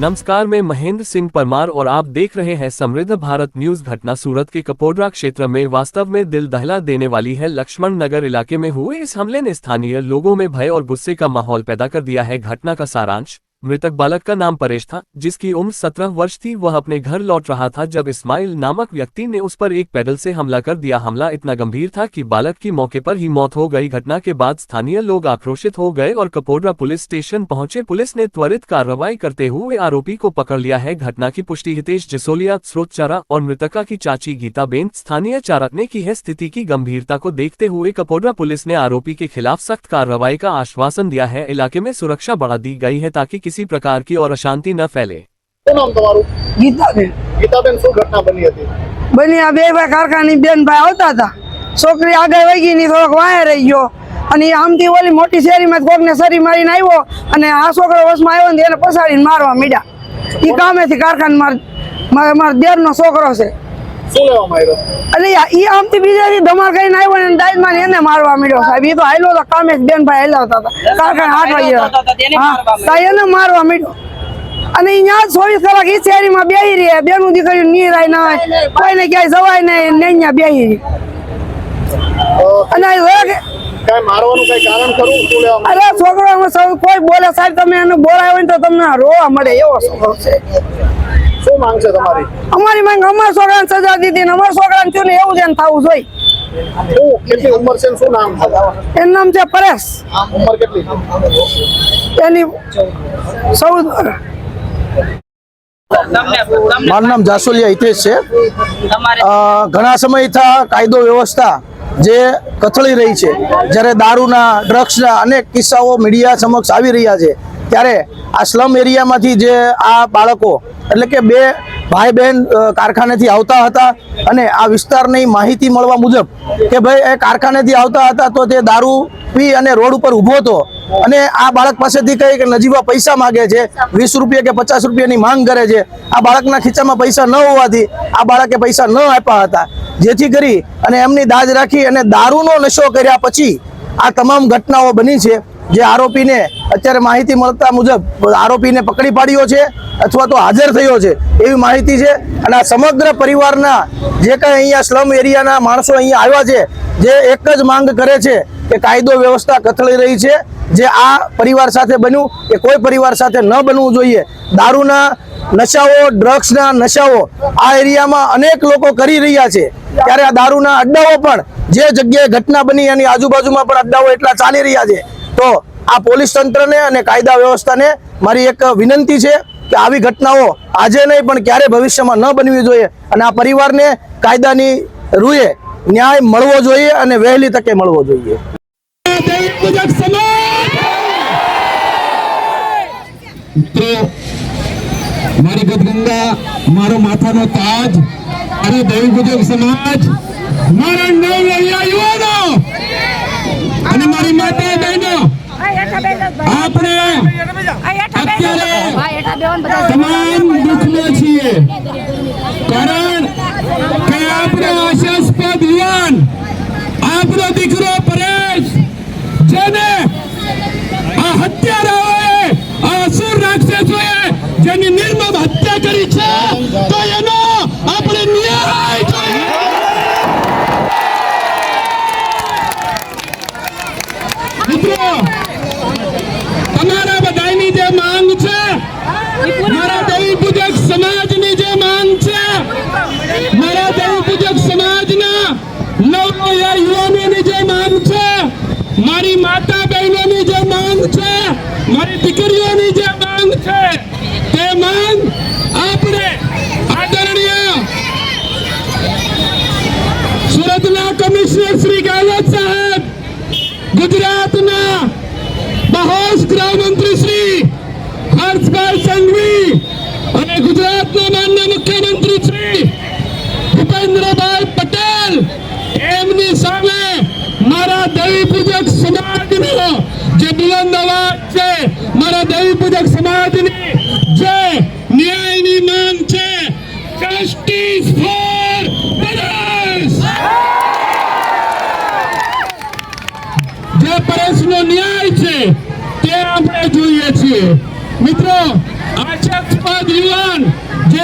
नमस्कार, मैं महेंद्र सिंह परमार और आप देख रहे हैं समृद्ध भारत न्यूज। घटना सूरत के कपोडरा क्षेत्र में वास्तव में दिल दहला देने वाली है। लक्ष्मण नगर इलाके में हुए इस हमले ने स्थानीय लोगों में भय और गुस्से का माहौल पैदा कर दिया है। घटना का सारांश: मृतक बालक का नाम परेश था, जिसकी उम्र 17 वर्ष थी। वह अपने घर लौट रहा था जब इस्माइल नामक व्यक्ति ने उस पर एक पैडल से हमला कर दिया। हमला इतना गंभीर था कि बालक की मौके पर ही मौत हो गई। घटना के बाद स्थानीय लोग आक्रोशित हो गए और कपोडरा पुलिस स्टेशन पहुंचे। पुलिस ने त्वरित कार्रवाई करते हुए आरोपी को पकड़ लिया है। घटना की पुष्टि हितेश जसोलिया, स्रोत चारा और मृतका की चाची गीताबेन स्थानीय चारक ने की है। स्थिति की गंभीरता को देखते हुए कपोडरा पुलिस ने आरोपी के खिलाफ सख्त कार्रवाई का आश्वासन दिया है। इलाके में सुरक्षा बढ़ा दी गई है ताकि किसी प्रकार की और अशांति न फैले। नाम તમારું? ગીતાબેન। ગીતાબેન, શું ઘટના બની હતી? બની આ બે ભાઈ કારખાની બેન ભાઈ આવતા હતા, છોકરી આગળ વહી ગઈ ની થોડોક વાય રહી ગયો અને આમથી ઓલી મોટી શેરીમાં કોકને સરી મારીને આવ્યો અને આ છોકરો વસમાં આવ્યો ને એને પસાડીને મારવા મીડા। ઈ કામેથી કારખાન માર દેરનો છોકરો છે। શું લેવા માર્યો? અરે ઈ આમથી બીજાથી ધમાલ કરીને આવ્યો ને દાઈમાં એને મારવા મીડ્યો સાહેબ। ઈ તો હાલ્યો તો કામે બેન ભાઈ હાલતા હતા કારખાન 8 વાગે હા એને મારવા મીડ્યો અને અહીંયા 24 કલાક ઈ શેરીમાં બેહી રહે। બેનું દીકરીઓ નીરાય ના કોઈને ક્યાંય જવાય નહીં ને અહીંયા બેહી રહી અને કાઈ મારવાનું કઈ કારણ કરું શું લેવા? અરે છોકરો કોઈ બોલે સાહેબ તમે એને બોલાયો હોય તો તમને રોવા મળે એવો છોકરો છે। શું માંગ છે તમારી? અમારી માંગ અમારા છોકરાને સજા દીધી ને અમારા છોકરાને થયું ને એવું જ થવું જોઈએ। કેટલી ઉંમર છે? શું નામ છે? એનું નામ છે પરેશ। ઉંમર કેટલી? એની 14 વર્ષ। મારું નામ જાસોલિયા હિતેશ છે। ઘણા સમયથી કાયદો વ્યવસ્થા જે કથળી રહી છે, જ્યારે દારૂના ડ્રગ્સના અનેક કિસ્સાઓ મીડિયા સમક્ષ આવી રહ્યા છે, ત્યારે આ સ્લમ એરિયામાંથી જે આ બાળકો એટલે કે બે ભાઈ બહેન કારખાનેથી આવતા હતા અને આ વિસ્તારની માહિતી મળવા મુજબ કે ભાઈ એ કારખાનેથી આવતા હતા તો તે દારૂ પી અને રોડ ઉપર ઊભો હતો અને આ બાળક પાસેથી કઈ કે નજીવા પૈસા માગે છે, 20 રૂપિયા કે 50 રૂપિયાની માંગ કરે છે। આ બાળકના ખીચામાં પૈસા ન હોવાથી આ બાળકે પૈસા ન આપ્યા હતા, જેથી કરી અને એમની દાજ રાખી અને દારૂનો નશો કર્યા પછી આ તમામ ઘટનાઓ બની છે। જે આરોપીને અત્યારે માહિતી મળતા મુજબ આરોપીને પકડી પાડ્યો છે અથવા તો હાજર થયો છે એવી માહિતી છે। અને આ સમગ્ર પરિવારના જે કંઈ અહીંયા સ્લમ એરિયાના માણસો અહીંયા આવ્યા છે, જે એક જ માંગ કરે છે કે કાયદો વ્યવસ્થા કથળી રહી છે। જે આ પરિવાર સાથે બન્યું એ કોઈ પરિવાર સાથે ન બનવું જોઈએ। દારૂના નશાઓ, ડ્રગ્સના નશાઓ આ એરિયામાં અનેક લોકો કરી રહ્યા છે, ત્યારે આ દારૂના અડ્ડાઓ પણ જે જગ્યાએ ઘટના બની એની આજુબાજુમાં પણ અડ્ડાઓ એટલા ચાલી રહ્યા છે। તો આ પોલીસ તંત્રને અને કાયદા વ્યવસ્થાને મારી એક વિનંતી છે કે આવી ઘટનાઓ આજે નહીં પણ ક્યારે ભવિષ્યમાં ન બનવી જોઈએ અને આ પરિવારને કાયદાની રૂએ ન્યાય મળવો જોઈએ અને વહેલી તકે મળવો જોઈએ। તો મારી ગદગંગા, મારો માથાનો તાજ અને દૈવપૂજક સમાજ, મારા નવલૈયા યુવાનો અને મારી માતા બહેનો, આપણે અત્યારે તમામ દુઃખમાં છીએ, કારણ કે આપણો આશાસ્પદ યુવાન, આપણો દીકરો પરેશ, જેને આ હત્યારાઓએ, આ અસુર રાક્ષસોએ જેની નિર્મમ હત્યા કરી છે, તો એનો આપણે ન્યાય જોઈએ। મિત્રો, તમારા બધાની જે માંગ છે, મારા દેવી પૂજક સમાજની જે માંગ છે, મારા દેવી પૂજક સમાજના નવલૈયા યુવાનોની જે માંગ છે, મારી માતા બહેનોની જે માંગ છે, મારી દીકરીઓની જે માંગ છે, તે માંગ આપણે આદરણીય સુરતના કમિશનર શ્રી ગેહલોત સાહેબ, ગુજરાતના બહોશ ગૃહમંત્રી શ્રી હર્ષભાઈ સંઘવી અને ગુજરાતના માનનીય મુખ્યમંત્રી શ્રી ભૂપેન્દ્રભાઈ પટેલ, એમની સામે મારા દેવી પૂજક સમાજનો જે બુલંદ અવાજ છે, મારા દેવી પૂજક સમાજની જે ન્યાયની માંગ છે, જસ્ટિસ ફોર પરેશ, જે પરેશનો ન્યાય છે તે આપણે જોઈએ છીએ। મિત્રો આશાસ્પદ યુવાન જે